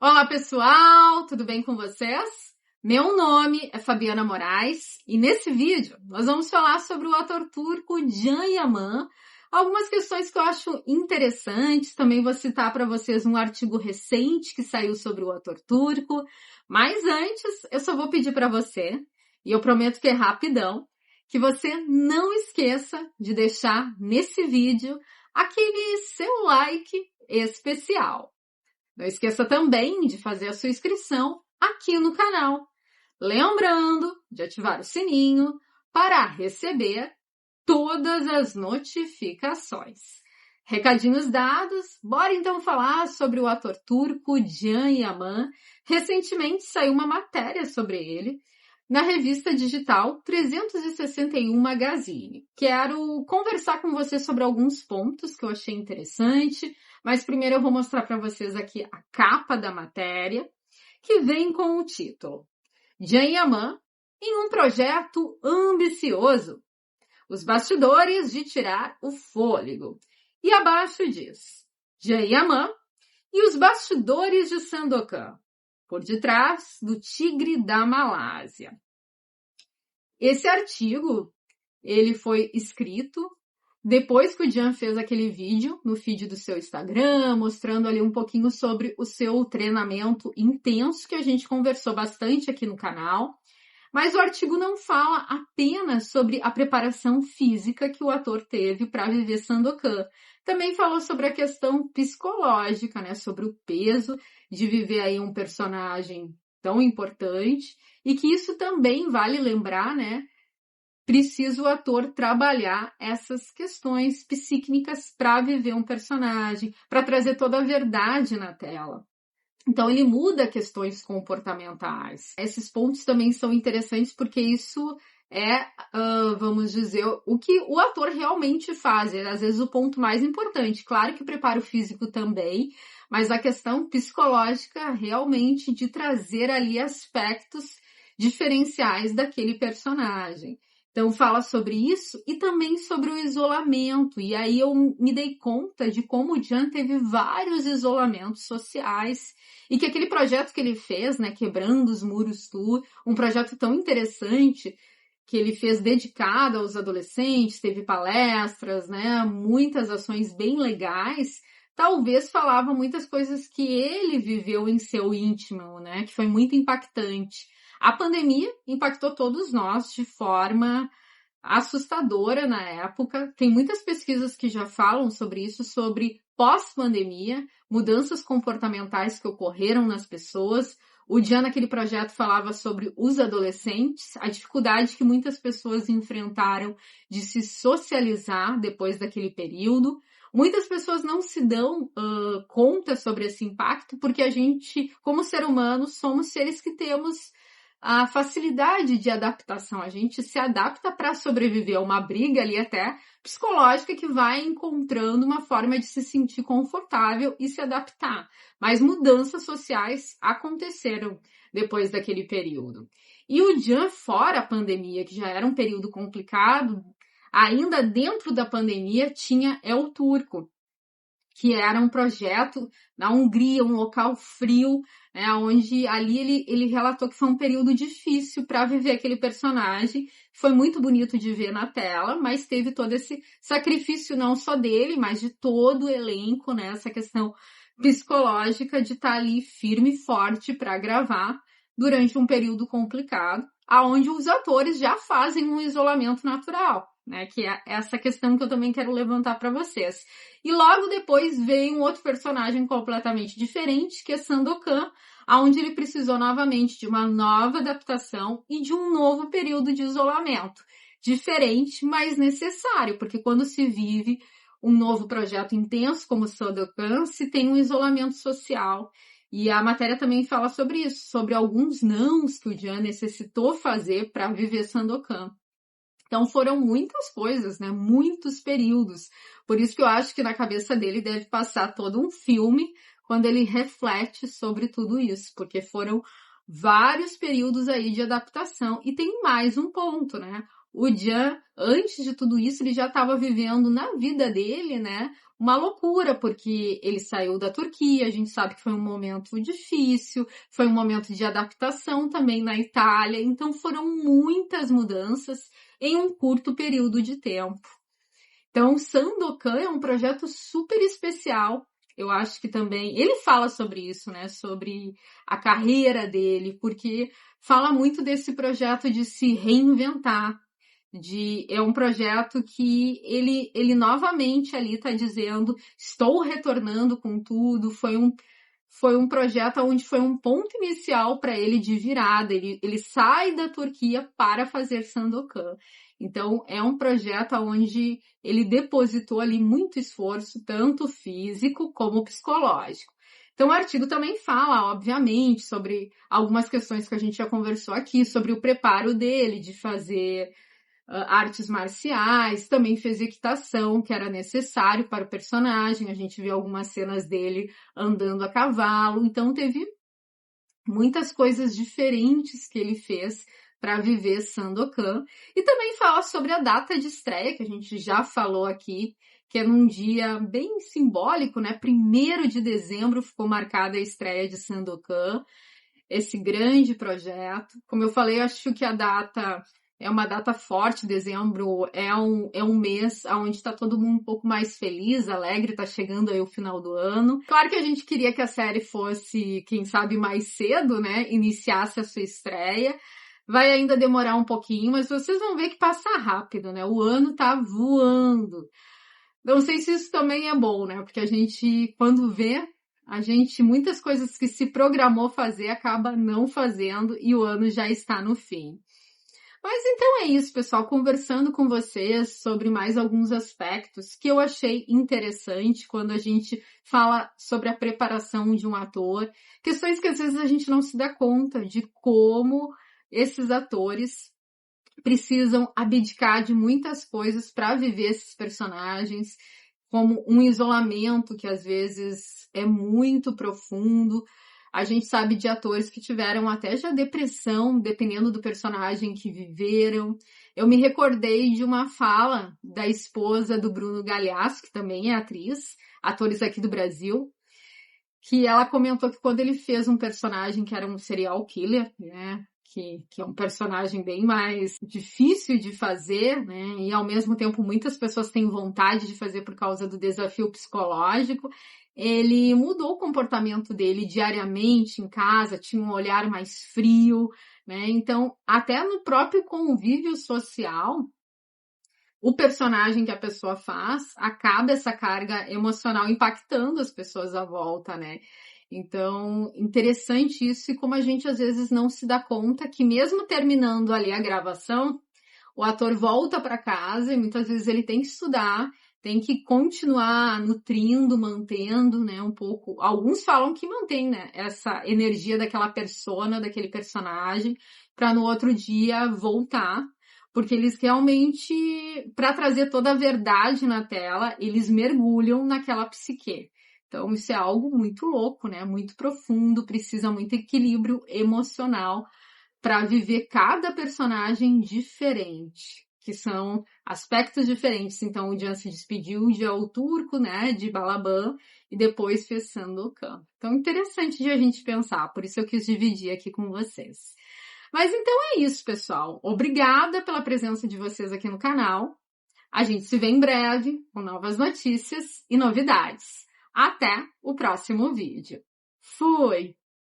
Olá pessoal, tudo bem com vocês? Meu nome é Fabiana Moraes e nesse vídeo nós vamos falar sobre o ator turco Can Yaman, algumas questões que eu acho interessantes, também vou citar para vocês um artigo recente que saiu sobre o ator turco, mas antes eu só vou pedir para você, e eu prometo que é rapidão, que você não esqueça de deixar nesse vídeo aquele seu like especial. Não esqueça também de fazer a sua inscrição aqui no canal. Lembrando de ativar o sininho para receber todas as notificações. Recadinhos dados, bora então falar sobre o ator turco Can Yaman. Recentemente saiu uma matéria sobre ele na revista digital 361 Magazine. Quero conversar com você sobre alguns pontos que eu achei interessante, mas primeiro eu vou mostrar para vocês aqui a capa da matéria, que vem com o título Can Yaman em um projeto ambicioso. Os bastidores de tirar o fôlego. E abaixo diz, Can Yaman e os bastidores de Sandokan, por detrás do tigre da Malásia. Esse artigo, ele foi escrito depois que o Can fez aquele vídeo no feed do seu Instagram, mostrando ali um pouquinho sobre o seu treinamento intenso, que a gente conversou bastante aqui no canal. Mas o artigo não fala apenas sobre a preparação física que o ator teve para viver Sandokan. Também falou sobre a questão psicológica, né? Sobre o peso de viver aí um personagem tão importante. E que isso também vale lembrar, né? Precisa o ator trabalhar essas questões psíquicas para viver um personagem, para trazer toda a verdade na tela. Então, ele muda questões comportamentais. Esses pontos também são interessantes porque isso é, vamos dizer, o que o ator realmente faz. É, às vezes, o ponto mais importante. Claro que o preparo físico também, mas a questão psicológica realmente de trazer ali aspectos diferenciais daquele personagem. Então, fala sobre isso e também sobre o isolamento. E aí eu me dei conta de como o Can teve vários isolamentos sociais e que aquele projeto que ele fez, né, Quebrando os Muros Tour, um projeto tão interessante que ele fez dedicado aos adolescentes, teve palestras, né, muitas ações bem legais, talvez falava muitas coisas que ele viveu em seu íntimo, né, que foi muito impactante. A pandemia impactou todos nós de forma assustadora na época. Tem muitas pesquisas que já falam sobre isso, sobre pós-pandemia, mudanças comportamentais que ocorreram nas pessoas. O Can, naquele projeto, falava sobre os adolescentes, a dificuldade que muitas pessoas enfrentaram de se socializar depois daquele período. Muitas pessoas não se dão conta sobre esse impacto, porque a gente, como ser humano, somos seres que temos a facilidade de adaptação. A gente se adapta para sobreviver a uma briga ali até psicológica que vai encontrando uma forma de se sentir confortável e se adaptar. Mas mudanças sociais aconteceram depois daquele período. E o Can, fora a pandemia, que já era um período complicado, ainda dentro da pandemia tinha El Turco, que era um projeto na Hungria, um local frio, né, onde ali ele relatou que foi um período difícil para viver aquele personagem. Foi muito bonito de ver na tela, mas teve todo esse sacrifício não só dele, mas de todo o elenco, né, essa questão psicológica de estar ali firme e forte para gravar durante um período complicado, aonde os atores já fazem um isolamento natural, né, que é essa questão que eu também quero levantar para vocês. E logo depois veio um outro personagem completamente diferente, que é Sandokan, onde ele precisou novamente de uma nova adaptação e de um novo período de isolamento. Diferente, mas necessário, porque quando se vive um novo projeto intenso como Sandokan, se tem um isolamento social. E a matéria também fala sobre isso, sobre alguns nãos que o Can necessitou fazer para viver Sandokan. Então foram muitas coisas, né? Muitos períodos. Por isso que eu acho que na cabeça dele deve passar todo um filme quando ele reflete sobre tudo isso, porque foram vários períodos aí de adaptação. E tem mais um ponto, né? o Can, antes de tudo isso, ele já estava vivendo na vida dele, né, uma loucura, porque ele saiu da Turquia, a gente sabe que foi um momento difícil, foi um momento de adaptação também na Itália, então foram muitas mudanças em um curto período de tempo. Então, Sandokan é um projeto super especial. Eu acho que também ele fala sobre isso, né? Sobre a carreira dele, porque fala muito desse projeto de se reinventar. É um projeto que ele novamente ali está dizendo: estou retornando com tudo. Foi um projeto onde foi um ponto inicial para ele de virada. Ele sai da Turquia para fazer Sandokan. Então, é um projeto onde ele depositou ali muito esforço, tanto físico como psicológico. Então, o artigo também fala, obviamente, sobre algumas questões que a gente já conversou aqui, sobre o preparo dele de fazer artes marciais, também fez equitação, que era necessário para o personagem. A gente viu algumas cenas dele andando a cavalo. Então, teve muitas coisas diferentes que ele fez para viver Sandokan. E também fala sobre a data de estreia, que a gente já falou aqui, que é num dia bem simbólico, né? 1º de dezembro ficou marcada a estreia de Sandokan, esse grande projeto. Como eu falei, acho que a data é uma data forte. Dezembro é um mês onde está todo mundo um pouco mais feliz, alegre, está chegando aí o final do ano. Claro que a gente queria que a série fosse, quem sabe, mais cedo, né? Iniciasse a sua estreia. Vai ainda demorar um pouquinho, mas vocês vão ver que passa rápido, né? O ano tá voando. Não sei se isso também é bom, né? Porque a gente, quando vê, muitas coisas que se programou fazer, acaba não fazendo e o ano já está no fim. Mas então é isso, pessoal, conversando com vocês sobre mais alguns aspectos que eu achei interessante quando a gente fala sobre a preparação de um ator, questões que às vezes a gente não se dá conta de como esses atores precisam abdicar de muitas coisas para viver esses personagens, como um isolamento que às vezes é muito profundo. A gente sabe de atores que tiveram até já depressão, dependendo do personagem que viveram. Eu me recordei de uma fala da esposa do Bruno Galhaço, que também é atriz, atores aqui do Brasil, que ela comentou que quando ele fez um personagem que era um serial killer, né, que é um personagem bem mais difícil de fazer, né, e ao mesmo tempo muitas pessoas têm vontade de fazer por causa do desafio psicológico, ele mudou o comportamento dele diariamente em casa, tinha um olhar mais frio, né, então até no próprio convívio social, o personagem que a pessoa faz, acaba essa carga emocional impactando as pessoas à volta, né? Então, interessante isso e como a gente às vezes não se dá conta que mesmo terminando ali a gravação, o ator volta para casa e muitas vezes ele tem que estudar, tem que continuar nutrindo, mantendo, né, um pouco. Alguns falam que mantém, né, essa energia daquela persona, daquele personagem, para no outro dia voltar. Porque eles realmente, para trazer toda a verdade na tela, eles mergulham naquela psique. Então, isso é algo muito louco, né? Muito profundo, precisa muito equilíbrio emocional para viver cada personagem diferente, que são aspectos diferentes. Então, o Can se despediu de El Turco, né? De Balaban, e depois fez Sandokan. Então, interessante de a gente pensar, por isso eu quis dividir aqui com vocês. Mas então é isso, pessoal. Obrigada pela presença de vocês aqui no canal. A gente se vê em breve com novas notícias e novidades. Até o próximo vídeo. Fui!